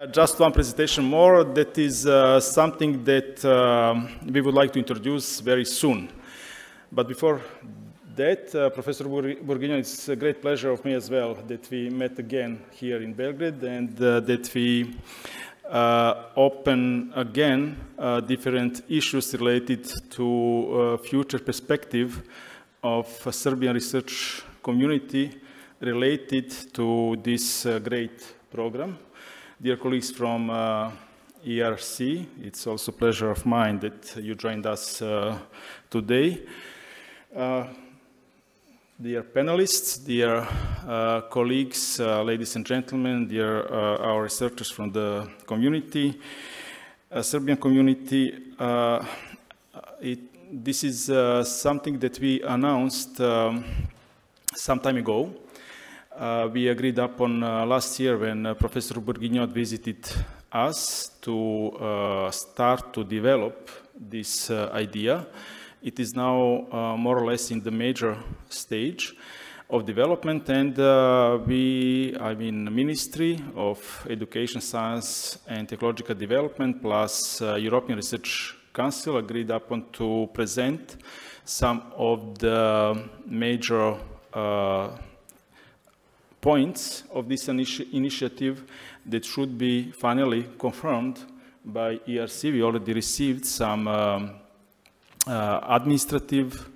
Just one presentation more. That is something that we would like to introduce very soon. But before that, Professor Burginho, it's a great pleasure of me as well that we met again here in Belgrade and that we open again different issues related to future perspective of a Serbian research community related to this great program. Dear colleagues from ERC, it's also a pleasure of mine that you joined us today. Dear panelists, dear colleagues, ladies and gentlemen, dear our researchers from the community, Serbian community, this is something that we announced some time ago. We agreed upon last year when Professor Burginho visited us to start to develop this idea. It is now more or less in the major stage of development, and Ministry of Education, Science and Technological Development plus European Research Council agreed upon to present some of the major points of this initiative that should be finally confirmed by ERC. We already received some administrative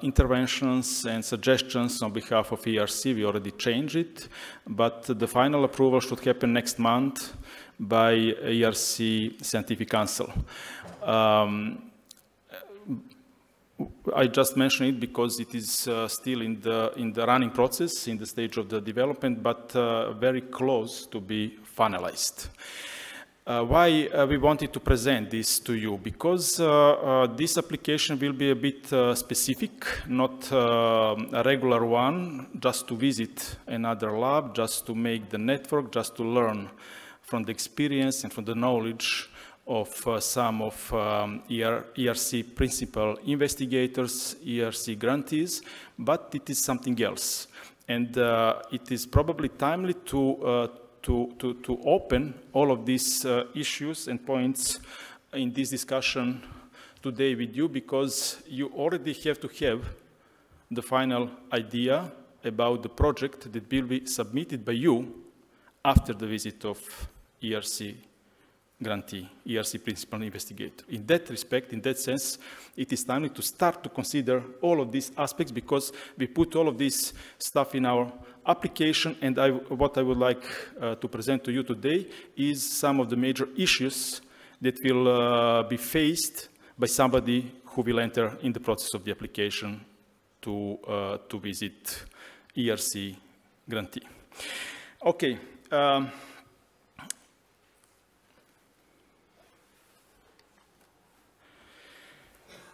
interventions and suggestions on behalf of ERC. We already changed it, but the final approval should happen next month by ERC Scientific Council. I just mentioned it because it is still in the running process, in the stage of the development, but very close to be finalized. Why we wanted to present this to you? Because this application will be a bit specific, not a regular one, just to visit another lab, just to make the network, just to learn from the experience and from the knowledge of some of ERC principal investigators, ERC grantees, but it is something else. And it is probably timely to open all of these issues and points in this discussion today with you, because you already have to have the final idea about the project that will be submitted by you after the visit of ERC grantee, ERC principal investigator. In that respect, in that sense, it is time to start to consider all of these aspects, because we put all of this stuff in our application, and what I would like to present to you today is some of the major issues that will be faced by somebody who will enter in the process of the application to visit ERC grantee. Okay.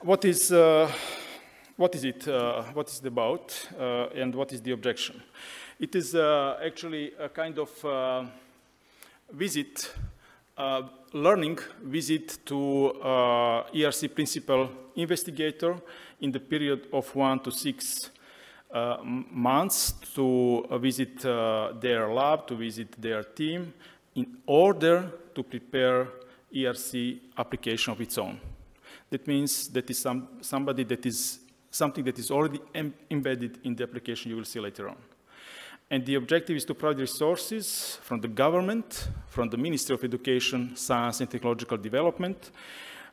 What is it? What is it about? And what is the objection? It is actually a kind of visit, learning visit to ERC principal investigator in the period of 1 to 6 months to visit their lab, to visit their team, in order to prepare ERC application of its own. That means that is something that is already embedded in the application you will see later on. And the objective is to provide resources from the government, from the Ministry of Education, Science and Technological Development,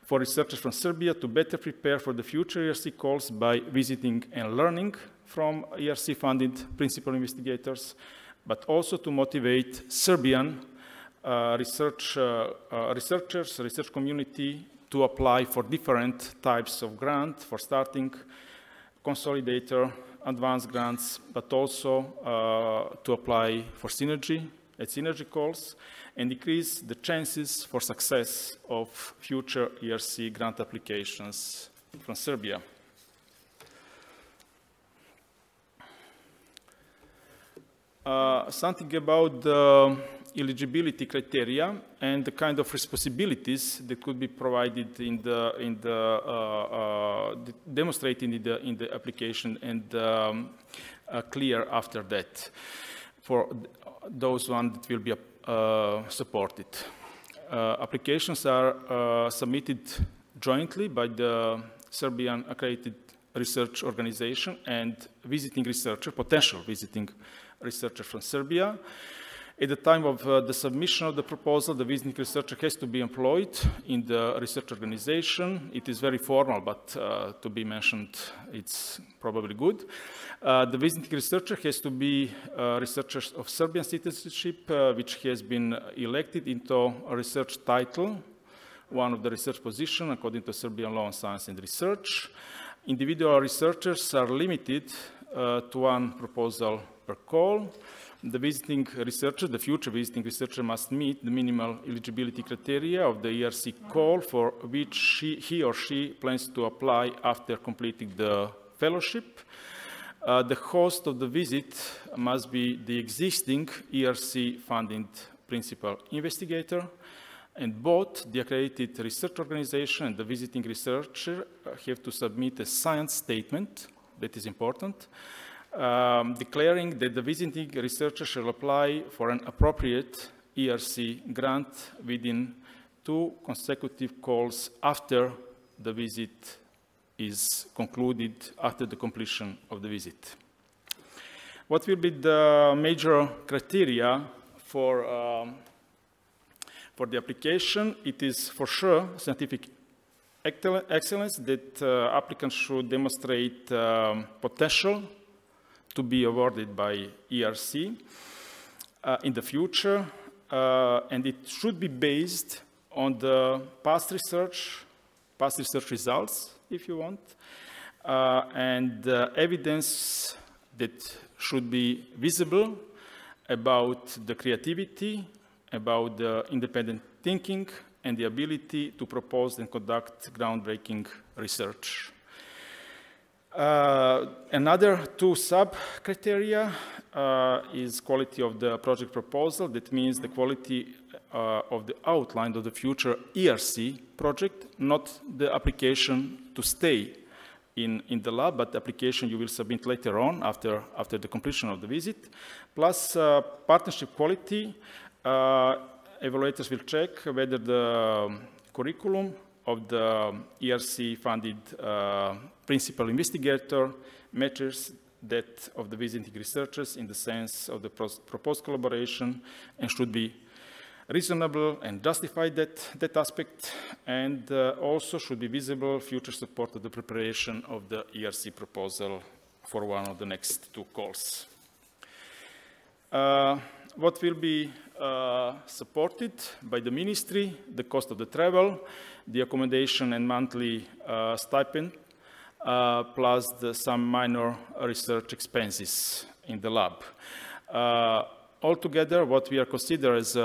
for researchers from Serbia to better prepare for the future ERC calls by visiting and learning from ERC-funded principal investigators, but also to motivate Serbian researchers, research community, to apply for different types of grant, for starting, consolidator, advanced grants, but also to apply for synergy, at synergy calls, and increase the chances for success of future ERC grant applications from Serbia. Something about the eligibility criteria and the kind of responsibilities that could be provided demonstrated in the application and clear after that for those ones that will be support it. Applications are submitted jointly by the Serbian Accredited Research Organization and visiting researcher, potential visiting researcher from Serbia. At the time of the submission of the proposal, the visiting researcher has to be employed in the research organization. It is very formal, but to be mentioned, it's probably good. The visiting researcher has to be a researcher of Serbian citizenship, which has been elected into a research title, one of the research positions according to Serbian law on science and research. Individual researchers are limited to one proposal per call. The visiting researcher, the future visiting researcher, must meet the minimal eligibility criteria of the ERC call for which he or she plans to apply after completing the fellowship. The host of the visit must be the existing ERC-funded principal investigator, and both the accredited research organization and the visiting researcher have to submit a science statement, that is important, declaring that the visiting researcher shall apply for an appropriate ERC grant within 2 consecutive calls after the visit is concluded, after the completion of the visit. What will be the major criteria for the application? It is for sure scientific excellence, that applicants should demonstrate potential to be awarded by ERC in the future, and it should be based on the past research results, if you want, and evidence that should be visible about the creativity, about the independent thinking, and the ability to propose and conduct groundbreaking research. Another 2 sub-criteria is quality of the project proposal. That means the quality of the outline of the future ERC project, not the application to stay in the lab, but the application you will submit later on after the completion of the visit. Plus partnership quality. Evaluators will check whether the curriculum of the ERC-funded principal investigator matches that of the visiting researchers in the sense of the proposed collaboration, and should be reasonable and justify that aspect, and also should be visible future support of the preparation of the ERC proposal for one of the next 2 calls. What will be supported by the ministry? The cost of the travel, the accommodation and monthly stipend, plus some minor research expenses in the lab. Altogether, what we are considering as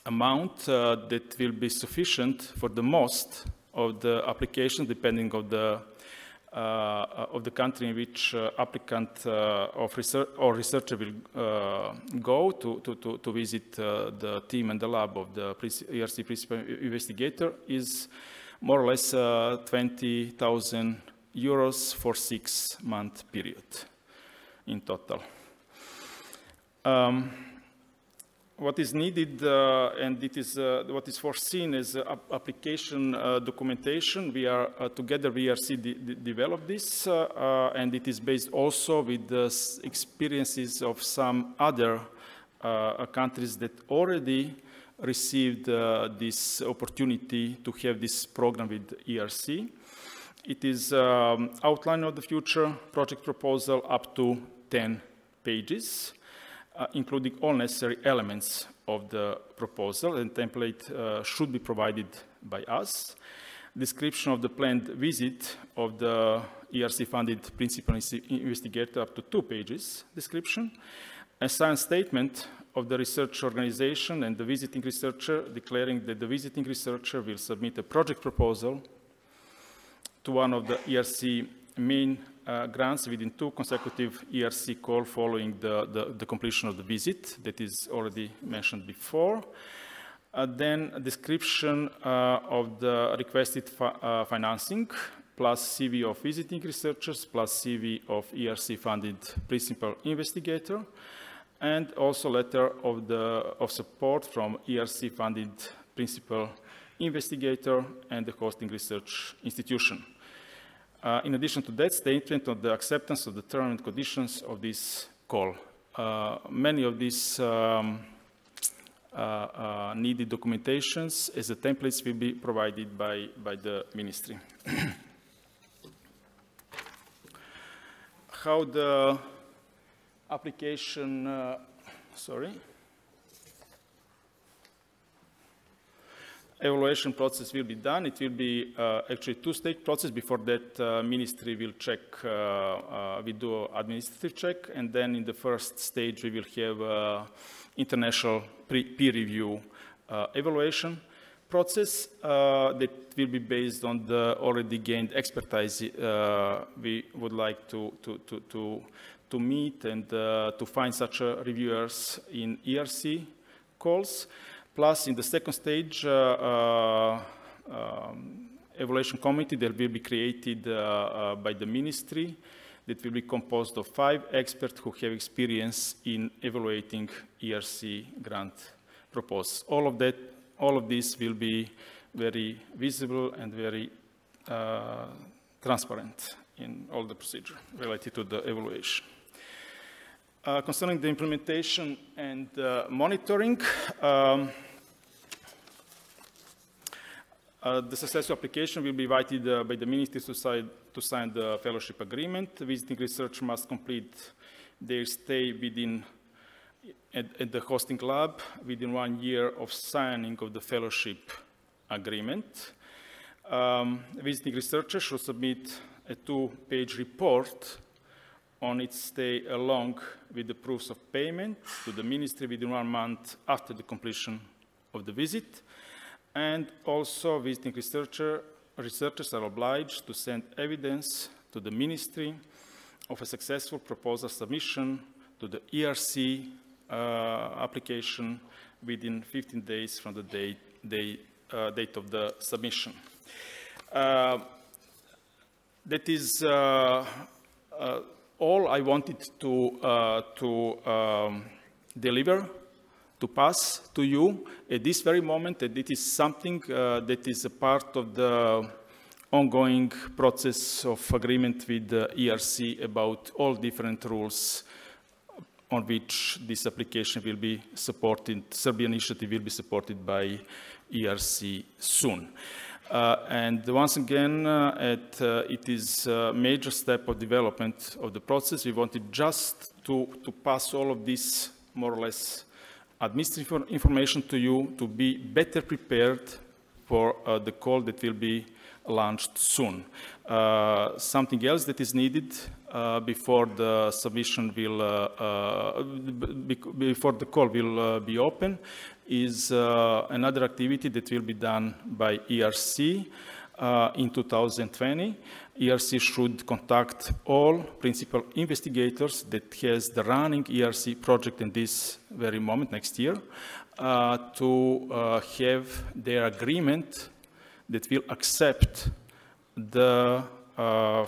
amount that will be sufficient for the most of the applications, depending on the country in which applicant or researcher will go to visit the team and the lab of the ERC principal investigator, is more or less 20,000 euros for 6-month period in total. What is needed, and it is what is foreseen as application documentation. We are together, ERC developed this, and it is based also with the experiences of some other countries that already received this opportunity to have this program with ERC. It is outline of the future project proposal up to 10 pages. Including all necessary elements of the proposal, and template should be provided by us. Description of the planned visit of the ERC-funded principal investigator up to 2 pages description. A science statement of the research organization and the visiting researcher declaring that the visiting researcher will submit a project proposal to one of the ERC main grants within 2 consecutive ERC calls following the completion of the visit that is already mentioned before. Then a description of the requested financing, plus CV of visiting researchers, plus CV of ERC-funded principal investigator, and also letter of support from ERC-funded principal investigator and the hosting research institution. In addition to that, statement of the acceptance of the terms and conditions of this call. Many of these needed documentations as the templates will be provided by the ministry. How the application, evaluation process will be done. It will be actually two-stage process. Before that, ministry will check, we do administrative check, and then in the first stage, we will have international peer review evaluation process that will be based on the already gained expertise we would like to meet and to find such reviewers in ERC calls. Plus, in the second stage, evaluation committee that will be created by the ministry that will be composed of 5 experts who have experience in evaluating ERC grant proposals. All of this will be very visible and very transparent in all the procedure related to the evaluation. Concerning the implementation and monitoring, the successful application will be invited by the ministry to sign the fellowship agreement. Visiting research must complete their stay at the hosting lab within 1 year of signing of the fellowship agreement. Visiting researcher should submit a 2-page report on its stay along with the proofs of payment to the ministry within 1 month after the completion of the visit. And also visiting researchers are obliged to send evidence to the ministry of a successful proposal submission to the ERC application within 15 days from the date of the submission. That is all I wanted to deliver, to pass to you at this very moment, and it is something that is a part of the ongoing process of agreement with the ERC about all different rules on which this application will be supported. Serbian initiative will be supported by ERC soon. And once again, it is a major step of development of the process. We wanted just to pass all of this more or less administrative information to you to be better prepared for the call that will be launched soon. Something else that is needed before the submission will, before the call will be open is another activity that will be done by ERC in 2020. ERC should contact all principal investigators that has the running ERC project in this very moment next year to have their agreement that will accept the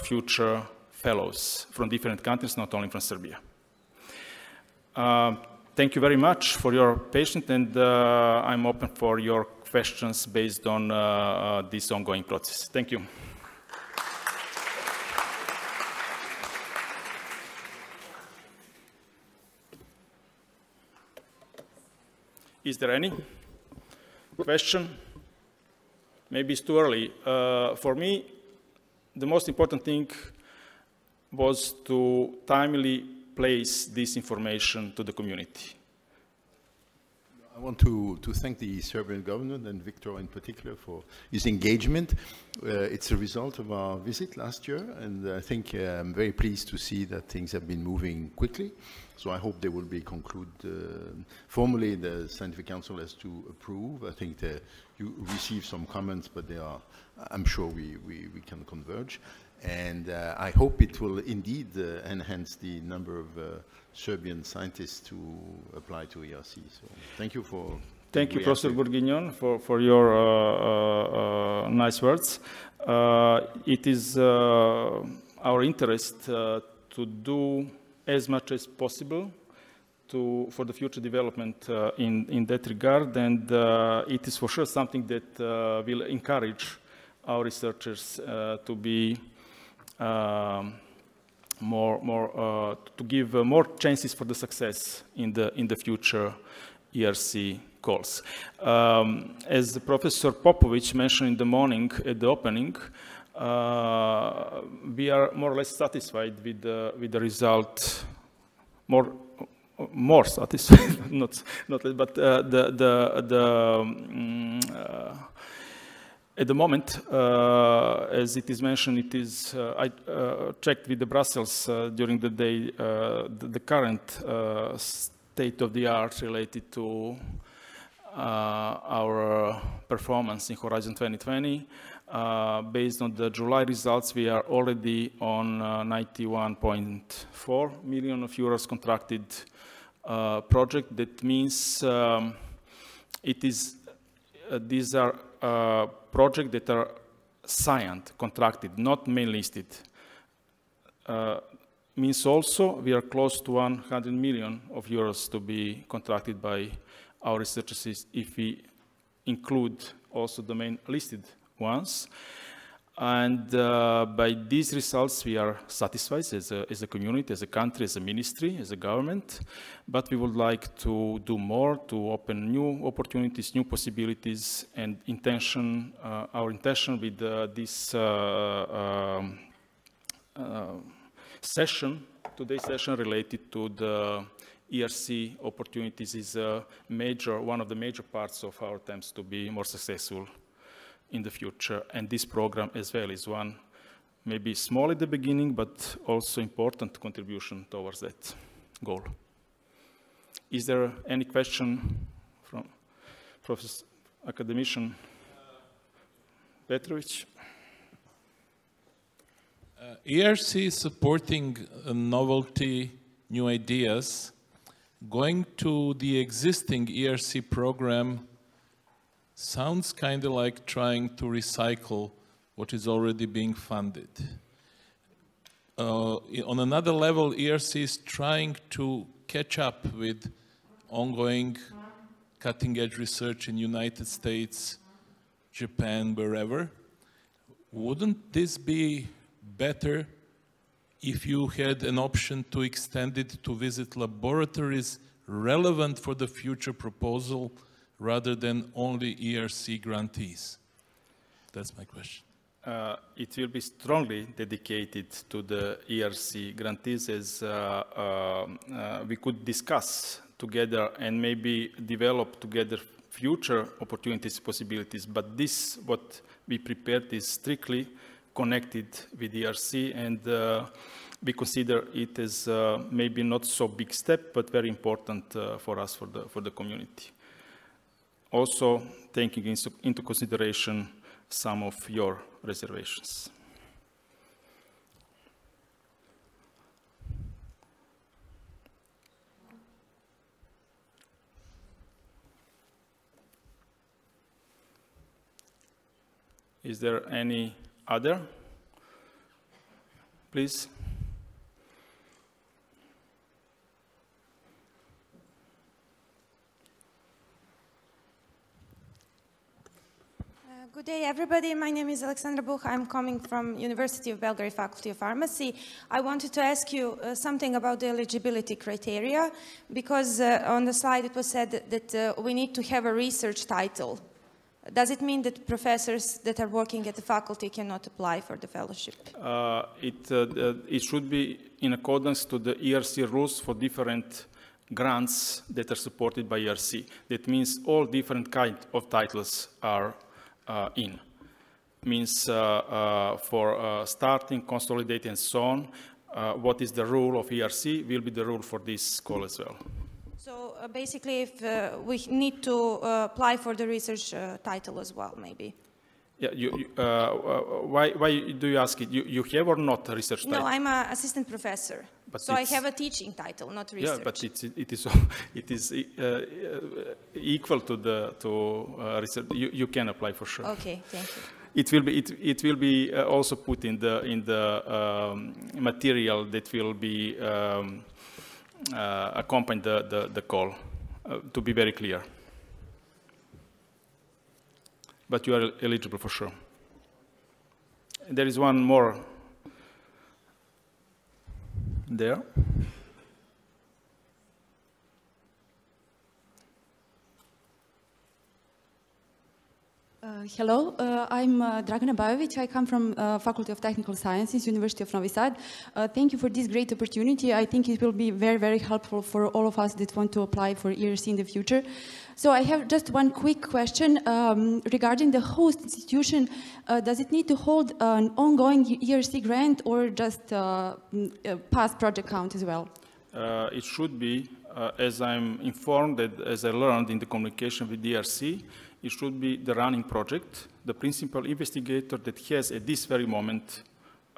future fellows from different countries, not only from Serbia. Thank you very much for your patience, and I'm open for your questions based on this ongoing process. Thank you. Is there any question? Maybe it's too early. For me, the most important thing was to timely place this information to the community. I want to thank the Serbian government and Viktor in particular for his engagement. It's a result of our visit last year, and I think I'm very pleased to see that things have been moving quickly. So I hope they will be concluded. Formally, the Scientific Council has to approve. I think you received some comments, but they are, I'm sure we can converge. And I hope it will indeed enhance the number of Serbian scientists to apply to ERC. So thank you for... Thank you, Professor Bourguignon, for your nice words. It is our interest to do as much as possible for the future development in that regard, and it is for sure something that will encourage our researchers to be to give more chances for the success in the future ERC calls. As Professor Popovic mentioned in the morning at the opening, we are more or less satisfied with the result. More satisfied, not less, but at the moment, as it is mentioned, it is, I checked with the Brussels during the day, the current state of the art related to our performance in Horizon 2020. Based on the July results, we are already on 91.4 million of euros contracted project. That means it is these are projects that are signed, contracted, not main listed. Means also we are close to 100 million of euros to be contracted by our researchers if we include also the main listed ones. And by these results, we are satisfied as a community, as a country, as a ministry, as a government. But we would like to do more to open new opportunities, new possibilities, and our intention with this today's session related to the ERC opportunities is one of the major parts of our attempts to be more successful in the future. And this program as well is one, maybe small at the beginning, but also important contribution towards that goal. Is there any question from Professor Academician Petrovic? ERC is supporting novelty, new ideas. Going to the existing ERC program sounds kind of like trying to recycle what is already being funded. On another level, ERC is trying to catch up with ongoing cutting-edge research in United States, Japan, wherever. Wouldn't this be better if you had an option to extend it to visit laboratories relevant for the future proposal rather than only ERC grantees? That's my question. It will be strongly dedicated to the ERC grantees, as we could discuss together and maybe develop together future opportunities, possibilities. But this, what we prepared, is strictly connected with ERC, and we consider it as maybe not so big step, but very important for us, for the community. Also, taking into consideration some of your reservations. Is there any other? Please. Good day, everybody. My name is Alexandra Buch. I'm coming from University of Belgrade Faculty of Pharmacy. I wanted to ask you something about the eligibility criteria, because on the slide it was said that we need to have a research title. Does it mean that professors that are working at the faculty cannot apply for the fellowship? It should be in accordance to the ERC rules for different grants that are supported by ERC. That means all different kinds of titles are means for starting, consolidating, and so on, what is the rule of ERC will be the rule for this call as well. So basically, if we need to apply for the research title as well, maybe. Yeah. Why do you ask it? You have or not a research title? No, I'm an assistant professor. But so I have a teaching title, not research. Yeah, but it is equal to research. You can apply for sure. Okay, thank you. It will be also put in the material that will be accompany the call, to be very clear. But you are eligible for sure. There is one more there. Hello, I'm Dragana Bajovic. I come from Faculty of Technical Sciences, University of Novi Sad. Thank you for this great opportunity. I think it will be very, very helpful for all of us that want to apply for ERC in the future. So I have just one quick question regarding the host institution. Does it need to hold an ongoing ERC grant or just past project count as well? It should be, as I'm informed, that as I learned in the communication with ERC, it should be the running project, the principal investigator that has at this very moment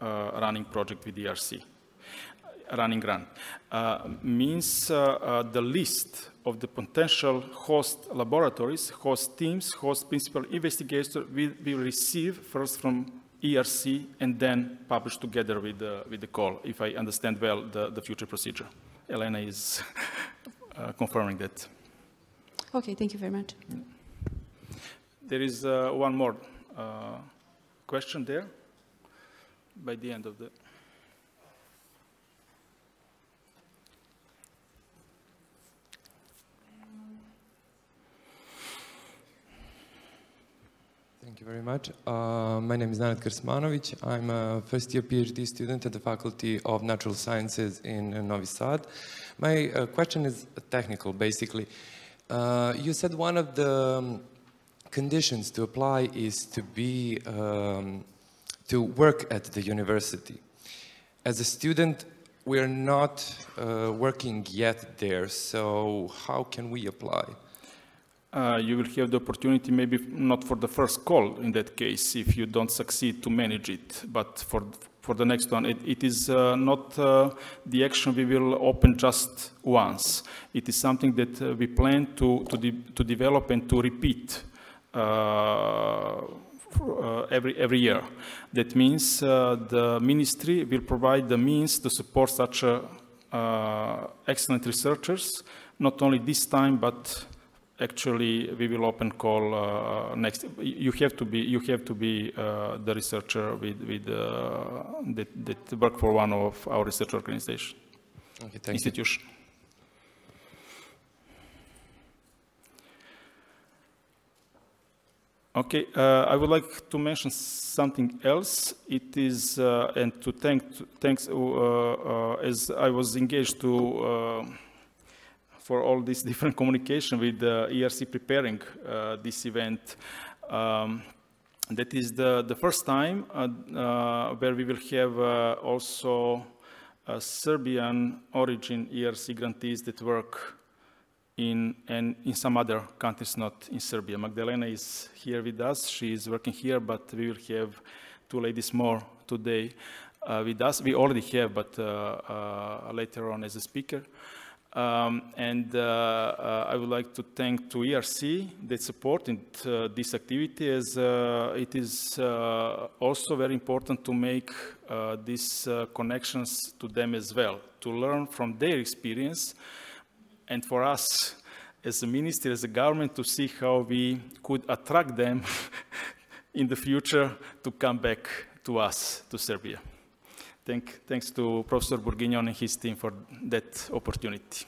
running project with ERC, running grant. Means the list of the potential host laboratories, host teams, host principal investigators will receive first from ERC and then publish together with the call, if I understand well the future procedure. Elena is confirming that. Okay, thank you very much. There is one more question there by the end of the... Thank you very much. My name is Nenad Krsmanovic. I'm a first-year PhD student at the Faculty of Natural Sciences in Novi Sad. My question is technical, basically. You said one of the conditions to apply is to be to work at the university. As a student, we're not working yet there, so how can we apply? You will have the opportunity, maybe not for the first call in that case, if you don't succeed to manage it, but for the next one. It is not the action we will open just once. It is something that we plan to develop and to repeat every year. That means the ministry will provide the means to support such excellent researchers, not only this time, but actually we will open call next. You have to be the researcher that work for one of our research organization, institution. Okay, I would like to mention something else. It is, and to thanks as I was engaged for all this different communication with the ERC preparing this event. That is the first time where we will have also Serbian origin ERC grantees that work in some other countries, not in Serbia. Magdalena is here with us. She is working here, but we will have two ladies more today with us. We already have, but later on as a speaker. I would like to thank to ERC that supported this activity, as it is also very important to make these connections to them as well, to learn from their experience, and for us as a ministry, as a government, to see how we could attract them in the future to come back to us, to Serbia. Thanks to Professor Bourguignon and his team for that opportunity.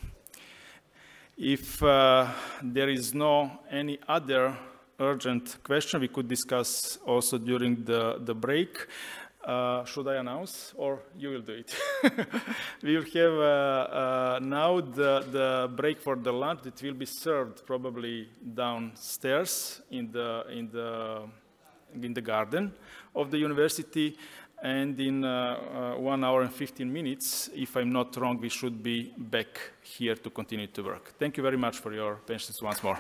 If there is no any other urgent question, we could discuss also during the break. Should I announce, or you will do it? We will have now the break for the lunch. It will be served probably downstairs in the garden of the university. And in 1 hour and 15 minutes, if I'm not wrong, we should be back here to continue to work. Thank you very much for your patience once more.